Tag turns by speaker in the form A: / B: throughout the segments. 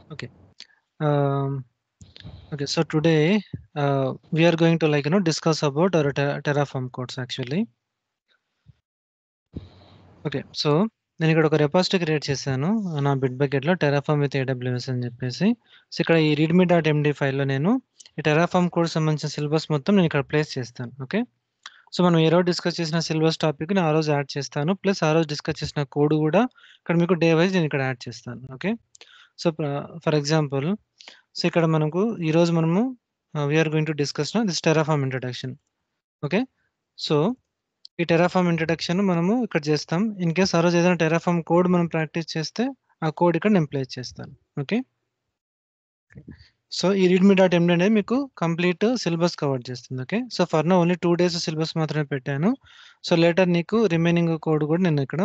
A: Okay. Um, okay. So today we are going to discuss about our Terraform codes actually. Okay. So, నేనిక్కడ ఒక repository create చేశాను. నా bit బకెట్‌లో Terraform with AWS అని జెప్పేసి. So, ఇక్కడ ఈ రీడ్‌మీ డాట్ ఎండీ ఫైల్‌లో నేను ఈ టెరాఫార్మ్ కోడ్‌కి సంబంధించిన సిలబస్ మొత్తం నేనిక్కడ ప్లేస్ చేస్తాను. ఓకే. సో, మనం ఏ రోజు డిస్కస్ చేసిన సిలబస్ టాపిక్‌ని ఆ రోజు యాడ్ చేస్తాను. ప్లస్ ఆ రోజు డిస్కస్ చేసిన కోడ్ గూడా ఇక్కడ మీకు డే వైస్ నేనిక్కడ యాడ్ చేస్తాను. Okay. So, for example so, ఇక్కడ మనకు ఈరోజు మనము we are going to discuss this Terraform introduction. Okay. So ఈ టెరాఫార్మ్ ఇంట్రడక్షన్ మనము ఇక్కడ చేస్తాం. ఇన్ కేస్ ఆ రోజు ఏదైనా టెరాఫార్మ్ కోడ్ మనం ప్రాక్టీస్ చేస్తే, ఆ కోడ్ ఇక్కడ నేను ప్లేస్ చేస్తాను. ఓకే. సో, ఈ రీడ్‌మీ డాట్ ఎండీ అనేది మీకు కంప్లీట్ సిలబస్ కవర్ చేస్తుంది. Okay. So, for now only 2 days syllabus మాత్రమే పెట్టాను. సో, లేటర్ నీకు రిమైనింగ్ కోడ్ కూడా నేను ఇక్కడ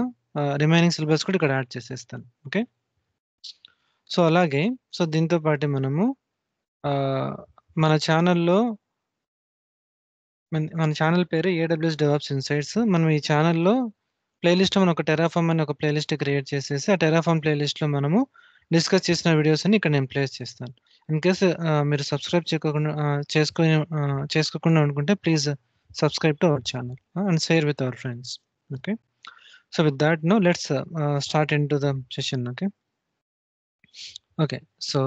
A: రిమైనింగ్ సిలబస్ కూడా ఇక్కడ యాడ్ చేసేస్తాను. ఓకే. సో, అలాగే సో, దీంతో పాటు మనము ఆహ్, మన ఛానెల్‌లో మన ఛానెల్ పేరు ఏడబ్ల్యూఎస్ డెవాప్స్ ఇన్సైట్స్. మనం ఈ ఛానెల్‌లో ప్లేలిస్ట్‌లో మనం ఒక టెరాఫార్మ్ అని ఒక ప్లేలిస్ట్ క్రియేట్ చేసేసి, ఆ టెరాఫార్మ్ ప్లేలిస్ట్‌లో మనము డిస్కస్ చేసిన వీడియోస్ అన్ని ఇక్కడ నేను ప్లేస్ చేస్తాను. ఇన్ కేస్ మీరు సబ్స్క్రైబ్ చేసుకోకుండా అనుకుంటే please subscribe to our channel and share with our friends. Okay. So, with thought now let's start into the session. Okay. Okay. So,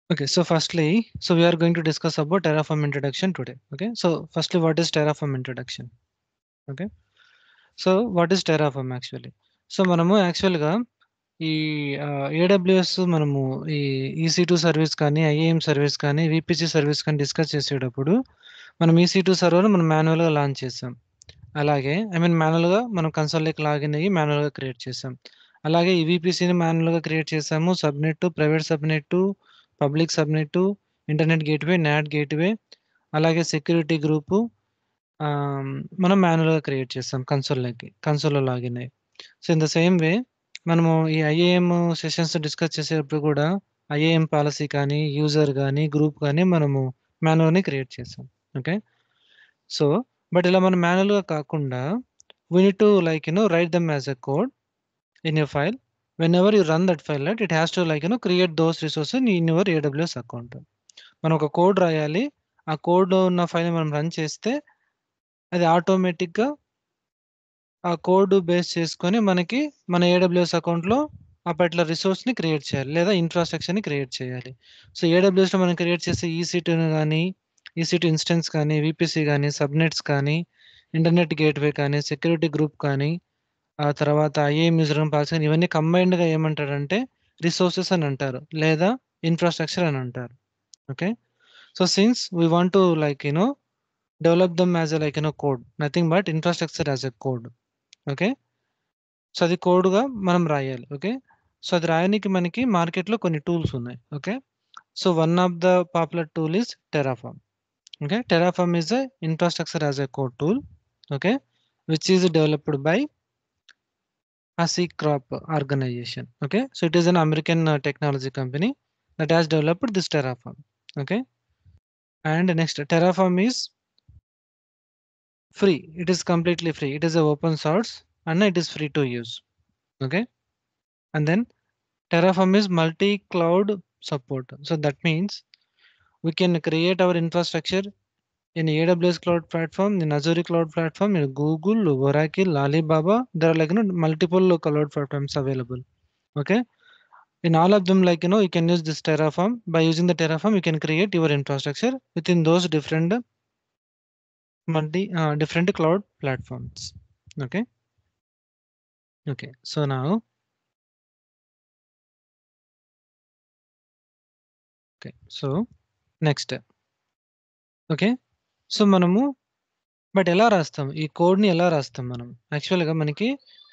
A: okay. So, firstly, so we are going to discuss about Terraform introduction today. Okay. So, firstly, what is Terraform introduction? Okay. So, what is Terraform actually? So, మనము యాక్చువల్‌గా ఈ AWS మనము ఈ EC2 service కానీ, IAM service కానీ, VPC service కానీ discuss చేసేటప్పుడు మనం ఈసీ2 సర్వర్‌ని మనం మాన్యువల్‌గా లాంచ్ చేసాం. అలాగే మాన్యువల్‌గా మనం కన్సోల్‌లోకి లాగిన్ అయ్యి మాన్యువల్‌గా క్రియేట్ చేసాం. అలాగే ఈ వీపీసీని మాన్యువల్‌గా క్రియేట్ చేసాము. Subnet, private subnet, public subnet, internet gateway, NAT gateway, అలాగే సెక్యూరిటీ గ్రూపు మనం మాన్యువల్‌గా క్రియేట్ చేస్తాం కన్సోల్‌లో లాగిన్ అయ్యి. So, in the same way మనము ఈ ఐఏఎం సెషన్స్ డిస్కస్ చేసేటప్పుడు కూడా ఐఏఎం పాలిసీ కానీ, యూజర్ గానీ, గ్రూప్ గానీ మనము మాన్యువల్‌ని క్రియేట్ చేసాం. ఓకే. సో, బట్ ఇలా మనం మాన్యువల్‌గా కాకుండా we need to write them as a code in your file. Whenever you run that file right it has to create those resources in your AWS account. మనం ఒక code రాయాలి. ఆ కోడ్‌లో ఉన్న ఫైల్‌ని మనం రన్ చేస్తే అది ఆటోమేటిక్‌గా ఆ కోడ్ బేస్ చేసుకొని మనకి మన ఏడబ్ల్యూఎస్ అకౌంట్‌లో ఆ పర్టిక్యులర్ రిసోర్స్‌ని క్రియేట్ చేయాలి. లేదా ఇన్‌ఫ్రాస్ట్రక్చర్‌ని క్రియేట్ చేయాలి. సో, ఏడబ్ల్యూఎస్‌లో మనం క్రియేట్ చేసే ఈసీ2 గానీ, ఈసీ2 ఇన్‌స్టెన్స్ కానీ, వీపీసీ గానీ, సబ్‌నెట్స్ కానీ, ఇంటర్నెట్ గేట్‌వే కానీ, సెక్యూరిటీ గ్రూప్ కానీ, ఆ తర్వాత ఐఏఎం యూజర్ పాలిసీ కానీ ఇవన్నీ కంబైన్డ్‌గా ఏమంటారంటే రిసోర్సెస్ అని అంటారు. లేదా ఇన్‌ఫ్రాస్ట్రక్చర్ అని అంటారు. Okay. So, since we want to develop them as code. Nothing but infrastructure as a code. Okay. So, అది కోడ్‌గా మనం రాయాలి. ఓకే. సో, అది రాయనీకి మనకి మార్కెట్‌లో కొన్ని టూల్స్ ఉన్నాయి. Okay. So, one of the popular tool is Terraform. Okay. Terraform is a infrastructure as a code tool. Okay. Which is developed by ASIC-Crop organization. Okay. So, it is an American technology company that has developed this Terraform. Okay. And next, Terraform is free. It is completely free. It is a open source and it is free to use. Okay. And then Terraform is multi-cloud support. So that means we can create our infrastructure in AWS cloud platform, in Azure cloud platform, in Google, Oracle, Alibaba. There are multiple cloud platforms available. Okay. In all of them, you can use this Terraform. By using the Terraform, you can create your infrastructure within those different different cloud platforms. Okay. Okay. So now, okay. So next. Okay. So, మనము but ఎలా రాస్తాం? ఈ కోడ్‌ని ఎలా రాస్తాం మనం? యాక్చువల్‌గా మనకి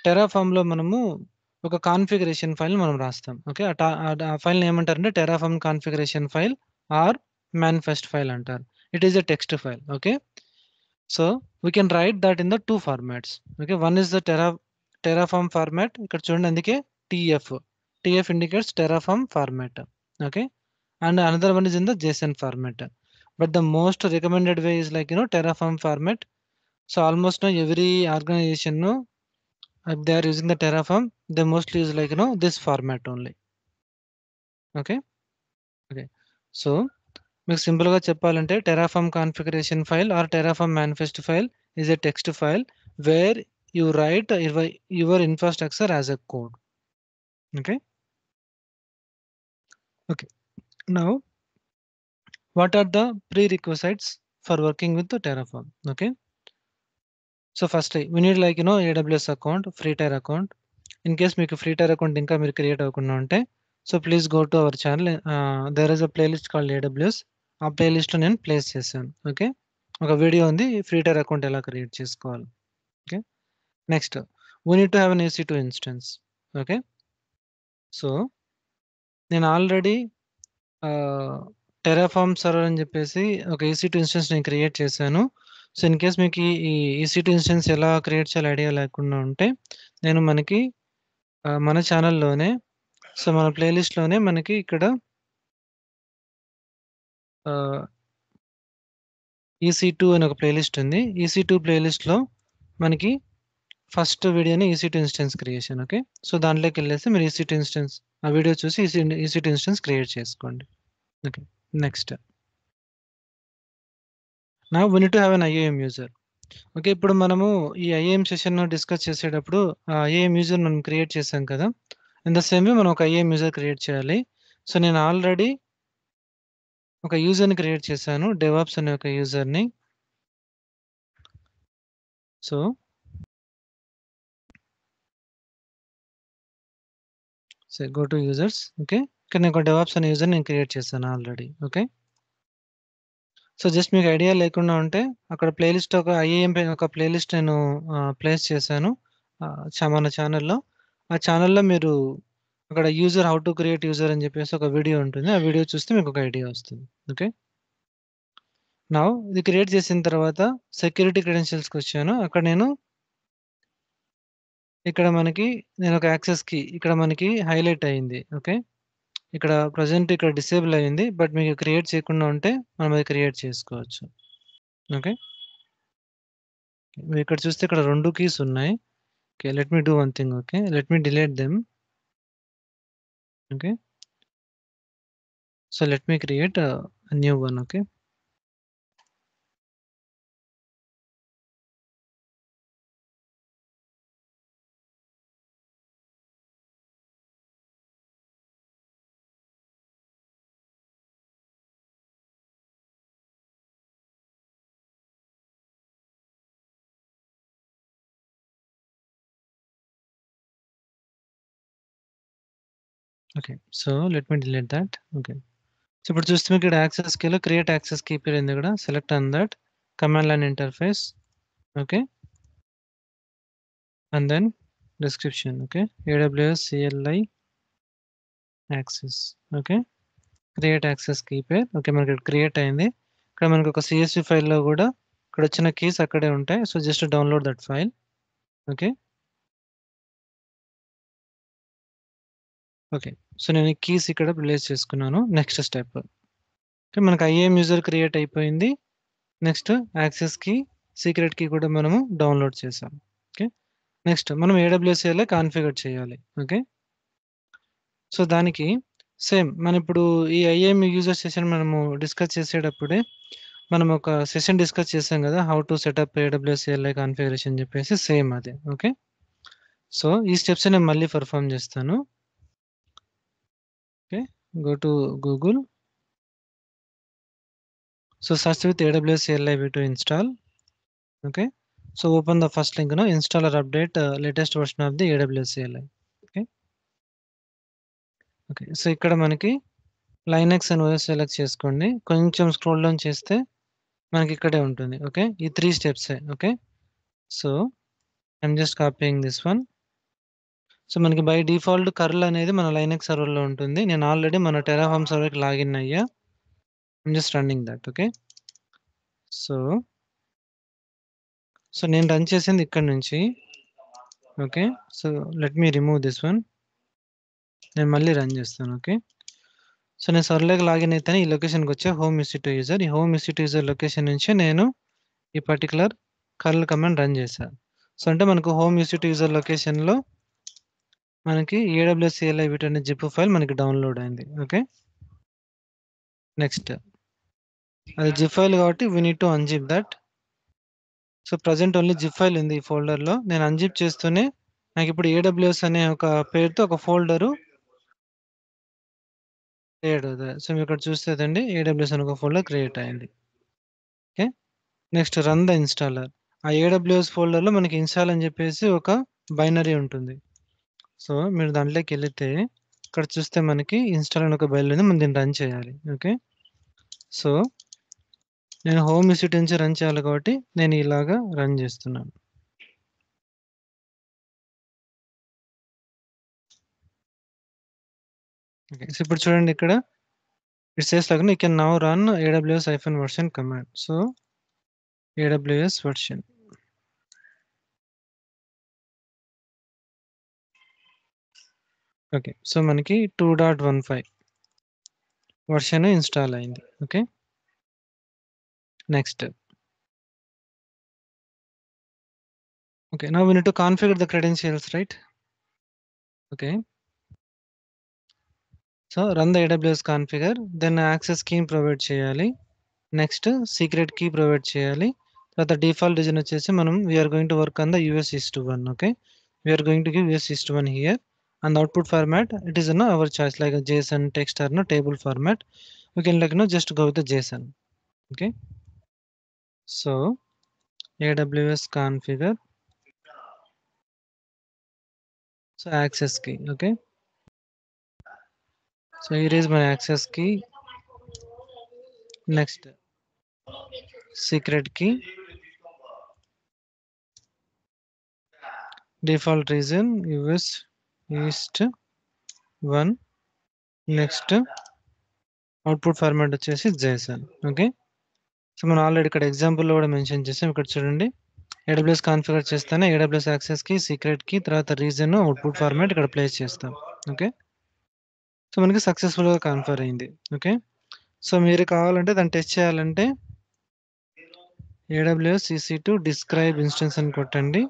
A: టెరాఫార్మ్‌లో మనము ఒక కాన్ఫిగరేషన్ ఫైల్‌ని మనం రాస్తాం. ఓకే. ఆ ఫైల్‌ని ఏమంటారంటే Terraform configuration file or manifest file అంటారు. It is a text file. Okay. So, we can write that in the 2 formats. Okay. One is the Terraform format. ఇక్కడ చూడండి అందుకే TF. TF indicates Terraform format. Okay. And another one is in the JSON format. But the most recommended way is Terraform format. So almost every organization if they are using the Terraform, they mostly use this format only. Okay. Okay. So, మీకు సింపుల్‌గా చెప్పాలంటే Terraform configuration file or Terraform manifest file is a text file where you write your infrastructure as a code. Okay. Okay. Now what are the prerequisites for working with the Terraform? Okay. So firstly, we need like AWS account, free tier account. In case మీకు free tier account ఇంకా మీరు create అవ్వకుండా ఉంటే so please go to our channel. There is a playlist called AWS. ఆ playlist నేను place చేశాను. Okay. ఒక video ఉంది ఫ్రీ టైర్ అకౌంట్ ఎలా క్రియేట్ చేసుకోవాలి. Okay. Next we need to have an EC2 instance. Okay. So నేను already Terraform server అని చెప్పేసి ఒక EC2 ఇన్స్టెన్స్ నేను క్రియేట్ చేశాను. సో ఇన్ కేస్ మీకు ఈ EC2 ఇన్స్టెన్స్ ఎలా క్రియేట్ చేయాలో ఐడియా లేకుండా ఉంటే నేను మన ఛానల్‌లోనే సో మన ప్లేలిస్ట్‌లోనే మనకి ఇక్కడ ఆహ్, EC2 అని ఒక ప్లేలిస్ట్ ఉంది. EC2 ప్లేలిస్ట్‌లో మనకి ఫస్ట్ వీడియోనే EC2 instance creation. Okay. So దాంట్లోకెళ్ళేసి మీరు EC2 ఇన్స్టెన్స్ ఆ వీడియో చూసి EC2 ఇన్స్టెన్స్ క్రియేట్ చేసుకోండి. Okay. Next now we need to have an IAM user. Okay. ఇప్పుడు మనము ఈ ఐఏఎం సెషన్‌ను డిస్కస్ చేసేటప్పుడు ఐఏఎం యూజర్ మనం క్రియేట్ చేసాం కదా! ఇన్ ద సేమ్ వే మనం ఒక ఐఏఎం యూజర్ క్రియేట్ చేయాలి. సో, నేను ఆల్రెడీ ఒక యూజర్‌ని క్రియేట్ చేశాను. డెవాప్స్ అనే ఒక యూజర్‌ని. So, go to users. Okay. ఇక్కడ నేను ఒక డెవాప్స్ అనే యూజర్‌ని నేను క్రియేట్ చేశాను ఆల్రెడీ. ఓకే. సో, జస్ట్ మీకు ఐడియా లేకుండా ఉంటే అక్కడ ప్లేలిస్ట్ ఒక ఐఏఎం ఒక ప్లేలిస్ట్ నేను ప్లేస్ చేశాను. మన ఛానెల్‌లో. ఆ ఛానెల్‌లో మీరు అక్కడ user how to create user అని చెప్పేసి ఒక వీడియో ఉంటుంది. ఆ వీడియో చూస్తే మీకు ఒక ఐడియా వస్తుంది. ఓకే. నౌ ఇది క్రియేట్ చేసిన తర్వాత సెక్యూరిటీ క్రెడెన్షియల్స్‌కొచ్చాను. అక్కడ ఇక్కడ నేను ఒక యాక్సెస్ కీ ఇక్కడ మనకి హైలైట్ అయింది. ఓకే. ఇక్కడ ప్రెజెంట్ ఇక్కడ డిసేబుల్ అయింది. బట్ మీకు క్రియేట్ చేయకుండా ఉంటే మనం అది క్రియేట్ చేసుకోవచ్చు. ఓకే. మీరు ఇక్కడ చూస్తే ఇక్కడ 2 కీస్ ఉన్నాయి. Okay. Let me do one thing. Okay. Let me delete them. Okay. So let me create new one. Okay. Okay. So let me delete that. Okay. So ఇప్పుడు చూస్తే మీకు ఇక్కడ యాక్సెస్ కీలో క్రియేట్ యాక్సెస్ కీ పేరు ఉంది ఇక్కడ. Select on that. Command line interface. Okay. And then description. Okay. AWS CLI access. Okay. Create access key pair. Okay. మనకి ఇక్కడ క్రియేట్ అయింది. ఇక్కడ మనకి ఒక CSV ఫైల్‌లో కూడా ఇక్కడ వచ్చిన కీస్ అక్కడే ఉంటాయి. So just download that file. Okay. Okay. So నేను ఈ కీస్ ఇక్కడ ప్లేస్ చేసుకున్నాను. Next step. ఓకే. మనకి ఐఏఎం యూజర్ క్రియేట్ అయిపోయింది. Next access key, secret key కూడా మనము డౌన్‌లోడ్ చేసాం. ఓకే. నెక్స్ట్ మనం AWS CLI కాన్ఫిగర్ చేయాలి. ఓకే. సో దానికి సేమ్ మనం ఇప్పుడు ఈ ఐఏఎం యూజర్ సెషన్ మనము డిస్కస్ చేసేటప్పుడే మనం ఒక సెషన్ డిస్కస్ చేసాం కదా! How to setup AWS CLI configuration అని చెప్పేసి సేమ్ అదే. ఓకే. సో ఈ స్టెప్స్ నేను మళ్ళీ పెర్ఫార్మ్ చేస్తాను. Okay. Go to Google. So search with AWS CLI V2 install. Okay. So open the first link install or update latest version of the AWS CLI. Okay. Okay. So ఇక్కడ మనకి Linux and OS select చేసుకోండి. కొంచెం scroll down చేస్తే మనకి ఇక్కడే ఉంటుంది. Okay. ఈ 3 స్టెప్సే. Okay. So I'm just copying this one. So మనకి బై డిఫాల్ట్ కర్ల్ అనేది మన లైనక్స్ సర్వర్‌లో ఉంటుంది. నేను ఆల్రెడీ మన టెరాఫార్మ్ సర్వర్‌కి లాగిన్ అయ్యా. I'm just running that. Okay. So, నేను రన్ చేసింది ఇక్కడి నుంచి. Okay. So let me remove this one. నేను మళ్ళీ రన్ చేస్తాను. ఓకే. సో నేను సర్వర్‌లోకి లాగిన్ అయితేనే ఈ లొకేషన్‌కొచ్చా హోమ్ EC2 యూజర్. ఈ హోమ్ EC2 యూజర్ లొకేషన్ నుంచే నేను ఈ పర్టిక్యులర్ కర్ల్ కమాండ్ రన్ చేశా. సో అంటే మనకు హోమ్ EC2 యూజర్ లొకేషన్‌లో మనకి AWS CLI Vite అనే జిప్ ఫైల్ మనకి డౌన్లోడ్ అయింది. ఓకే. నెక్స్ట్ అది జిప్ ఫైల్ కాబట్టి we need to unzip that. So present only zip file ఉంది ఈ ఫోల్డర్‌లో. నేను అన్జిప్ చేస్తూనే నాకిప్పుడు AWS అనే ఒక పేరుతో ఒక ఫోల్డరు క్రియేట్ అవుతది. సో మీరు ఇక్కడ చూస్తేదండి AWS అని ఒక ఫోల్డర్ క్రియేట్ అయింది. Okay. Next run the installer. ఆ AWS ఫోల్డర్‌లో మనకి ఇన్‌స్టాల్ అని చెప్పేసి ఒక బైనరీ ఉంటుంది. సో మీరు దాంట్లోకెళితే ఇక్కడ చూస్తే మనకి ఇన్‌స్టాల్ అని ఒక బైనరీ ఉంది. మనం దీన్ని రన్ చేయాలి. ఓకే. సో నేను హోమ్ విసిట్ నుంచి రన్ చేయాలి కాబట్టి నేను ఇలాగా రన్ చేస్తున్నాను. ఓకే. సో ఇప్పుడు చూడండి ఇక్కడ it says like you can now run AWS-version command. So AWS version. Okay. So మనకి 2.15 వర్షన్ ఇన్‌స్టాల్ అయింది. Okay. Next. Okay, now we need to configure the credentials, right? Okay. So run the AWS configure, then access key provide చేయాలి. Next secret key provide చేయాలి. తర్వాత default region వచ్చేసి మనం we are going to work on the US East 1. Okay. We are going to give US East 1 here. And the output format, it is our choice, like a JSON, text, or no table format. We can just go with the JSON. Okay. So AWS configure. So access key. Okay. So here is my access key. Next, secret key. Default region US East 1. Next output format వచ్చేసి JSON. Okay. So మనం already ఇక్కడ ఎగ్జాంపుల్‌లో కూడా mention చేసాం. ఇక్కడ చూడండి. AWS configure చేస్తేనే AWS access key, secret key, తర్వాత రీజన్, అవుట్పుట్ ఫార్మాట్ ఇక్కడ ప్లేస్ చేస్తాం. ఓకే. సో మనకి సక్సెస్‌ఫుల్‌గా కాన్ఫిగర్ అయింది. ఓకే. సో మీరు కావాలంటే దాన్ని టెస్ట్ చేయాలంటే AWS EC2 డిస్క్రైబ్ ఇన్స్టెన్స్ అని కొట్టండి.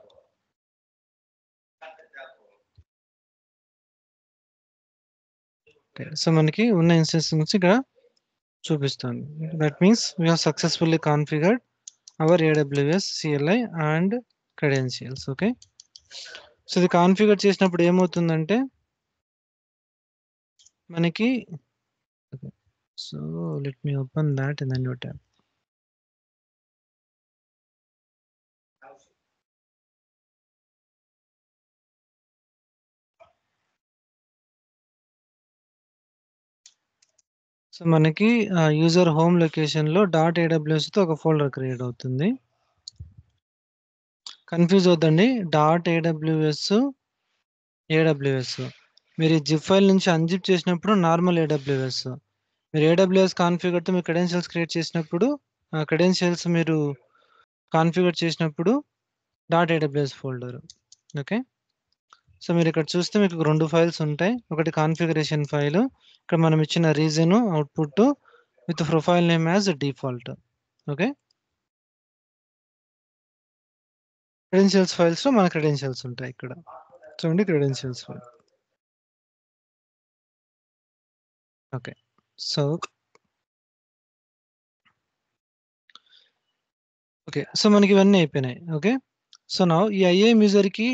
A: ఓకే. సో మనకి ఉన్న ఇన్స్టెన్స్ నుంచి ఇక్కడ చూపిస్తుంది. That means we have successfully configured our AWS CLI and credentials. Okay. So ఇది కాన్ఫిగర్ చేసినప్పుడు ఏమవుతుందంటే మనకి so let me open that in the new tab. So మనకి యూజర్ హోమ్ లొకేషన్‌లో .aws తో ఒక ఫోల్డర్ క్రియేట్ అవుతుంది. కన్‌ఫ్యూజ్ అవ్వద్దండి. .aws మీరు ఈ జిప్ ఫైల్ నుంచి అన్‌జిప్ చేసినప్పుడు నార్మల్ AWS. మీరు AWS కాన్ఫిగర్‌తో మీ క్రెడెన్షియల్స్ క్రియేట్ చేసినప్పుడు క్రెడెన్షియల్స్ మీరు కాన్ఫిగర్ చేసినప్పుడు .aws ఫోల్డర్. ఓకే. సో మీరు ఇక్కడ చూస్తే మీకు 2 ఫైల్స్ ఉంటాయి. ఒకటి కాన్ఫిగరేషన్ ఫైల్. ఇక్కడ మనం ఇచ్చిన region, output with profile name as default. Okay. Credentials ఫైల్స్‌లో మన క్రెడెన్షియల్స్ ఉంటాయి ఇక్కడ. చూడండి credentials file. Okay. So okay. So మనకి ఇవన్నీ అయిపోయినాయి. ఓకే. సో నౌ ఈ IAM యూజర్‌కి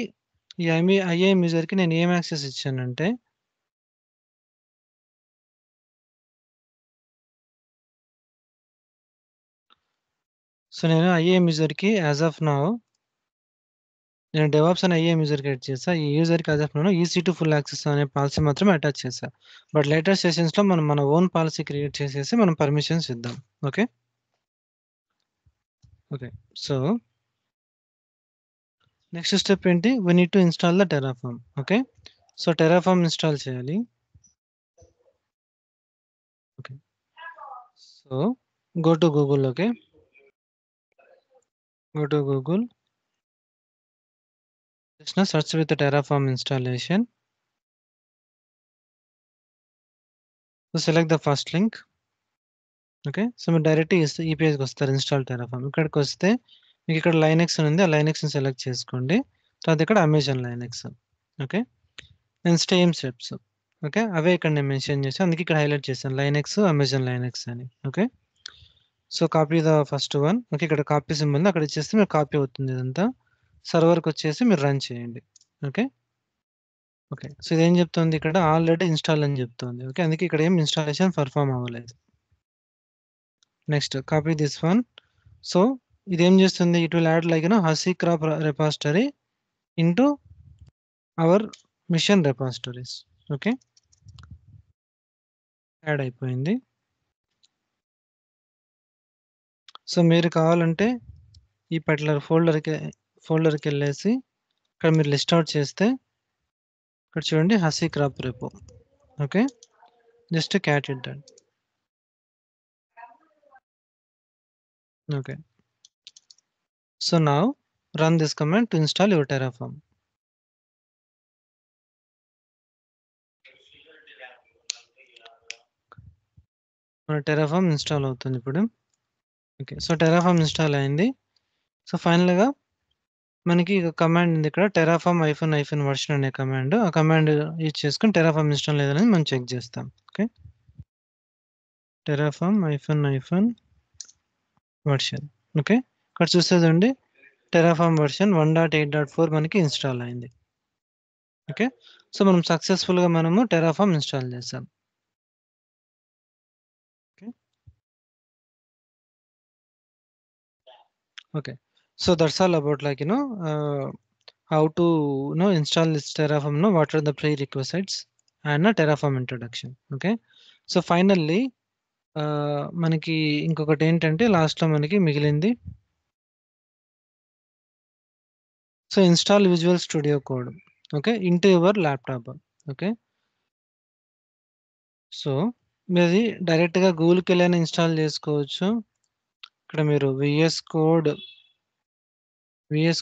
A: నేను ఏం యాక్సెస్ ఇచ్చానంటే సో నేను IAM యూజర్‌కి యాస్ ఆఫ్ నౌ నేను డెవాప్స్ అనే IAM యూజర్ క్రియేట్ చేశా. ఈ యూజర్‌కి as of now EC2 full access అనే పాలసీ మాత్రమే అటాచ్ చేశా. బట్ లేటర్ సెషన్స్‌లో మనం మన ఓన్ పాలసీ క్రియేట్ చేసేసి మనం పర్మిషన్స్ ఇద్దాం. Okay. Okay. So next step ఏంటి? We need to install the Terraform. Okay. So Terraform install చేయాలి. Okay. So go to Google. Okay. Go to Google. Just now search with the Terraform installation. So select the first link. Okay. So మీరు direct ఈ పేజ్‌కి వస్తారు install Terraform. ఇక్కడికి వస్తే మీకు ఇక్కడ Linux అని ఉంది. ఆ లైనక్స్‌ని సెలెక్ట్ చేసుకోండి. తర్వాత ఇక్కడ Amazon Linux. Okay. And same steps. Okay. అవే ఇక్కడ నేను మెన్షన్ చేశాను. అందుకే ఇక్కడ హైలైట్ చేశాను. లైనెక్స్, అమెజాన్ లైనెక్స్ అని. Okay. So, copy the first one. Okay. ఇక్కడ కాపీ సింబల్ ఉంది. అక్కడ ఇచ్చేస్తే మీకు కాపీ అవుతుంది ఇదంతా. సర్వర్‌కొచ్చేసి మీరు రన్ చేయండి. ఓకే. ఓకే. సో, ఇదేం చెప్తుంది ఇక్కడ ఆల్రెడీ ఇన్‌స్టాల్ అని చెప్తుంది. ఓకే. అందుకే ఇక్కడ ఏం ఇన్‌స్టాలేషన్ పెర్ఫార్మ్ అవ్వలేదు. Next copy this one. So, ఇదేం చేస్తుంది? It will add like HashiCorp repository into our machine repositories. Okay. Add అయిపోయింది. సో, మీరు కావాలంటే ఈ పర్టిక్యులర్ ఫోల్డర్‌కెళ్ళేసి ఇక్కడ మీరు లిస్ట్ ఔట్ చేస్తే ఇక్కడ చూడండి HashiCorp repo. Okay. Just cat it that. Okay. So, now run this command to install your Terraform. మన టెర్రాఫార్మ్ ఇన్‌స్టాల్ అవుతుంది ఇప్పుడు. ఓకే. సో, టెర్రాఫార్మ్ ఇన్‌స్టాల్ అయింది. సో, ఫైనల్‌గా మనకి ఒక కమాండ్ ఉంది ఇక్కడ టెర్రాఫార్మ్ --- వెర్షన్ అనే కమాండ్. ఆ కమాండ్ యూజ్ చేసుకొని టెర్రాఫార్మ్ ఇన్‌స్టాల్ లేదనేది మనం చెక్ చేస్తాం. ఓకే. Terraform --- version. ఓకే. ఇక్కడ చూసేదండి టెర్రాఫార్మ్ వెర్షన్ 1.8.4 మనకి ఇన్‌స్టాల్ అయింది. ఓకే. సో, మనం సక్సెస్‌ఫుల్‌గా టెర్రాఫార్మ్ ఇన్‌స్టాల్ చేసాం. Okay. Okay. So that's all about how to install this Terraform, what are the prerequisites and a Terraform introduction. Okay. So finally మనకి ఇంకొకటి ఏంటంటే లాస్ట్‌లో మనకి మిగిలింది. So install visual studio code. Okay. Into your laptop. Okay. So మీది డైరెక్ట్‌గా గూగుల్‌కెళ్ళైనా install చేసుకోవచ్చు. ఇక్కడ మీరు VS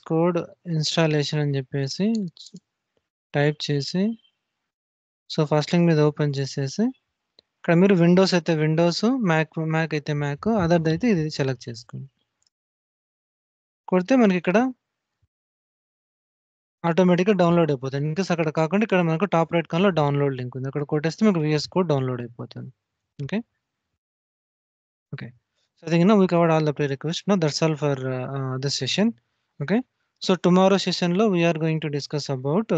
A: కోడ్ ఇన్‌స్టాలేషన్ అని చెప్పేసి టైప్ చేసి సో ఫస్ట్ లింక్ మీద ఓపెన్ చేసేసి ఇక్కడ మీరు విండోస్ అయితే విండోస్, మ్యాక్ అయితే మ్యాక్, అదర్‌దైతే ఇది సెలెక్ట్ చేసుకోండి. కొడితే మనకిక్కడ ఆటోమేటిక్‌గా డౌన్‌లోడ్ అయిపోతుంది. ఇన్‌కేస్ అక్కడ కాకుండా ఇక్కడ మనకు టాప్ రైట్ కార్నర్‌లో డౌన్‌లోడ్ లింక్ ఉంది. అక్కడ కొట్టేస్తే మీకు వీఎస్ కోడ్ డౌన్‌లోడ్ అయిపోతుంది. Okay. Okay. So I think we covered all the prerequisites. No, that's all for this session. Okay. So tomorrow session lo we are going to discuss about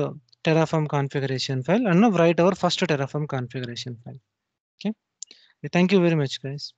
A: Terraform configuration file and now write our first Terraform configuration file. Okay. Thank you very much, guys.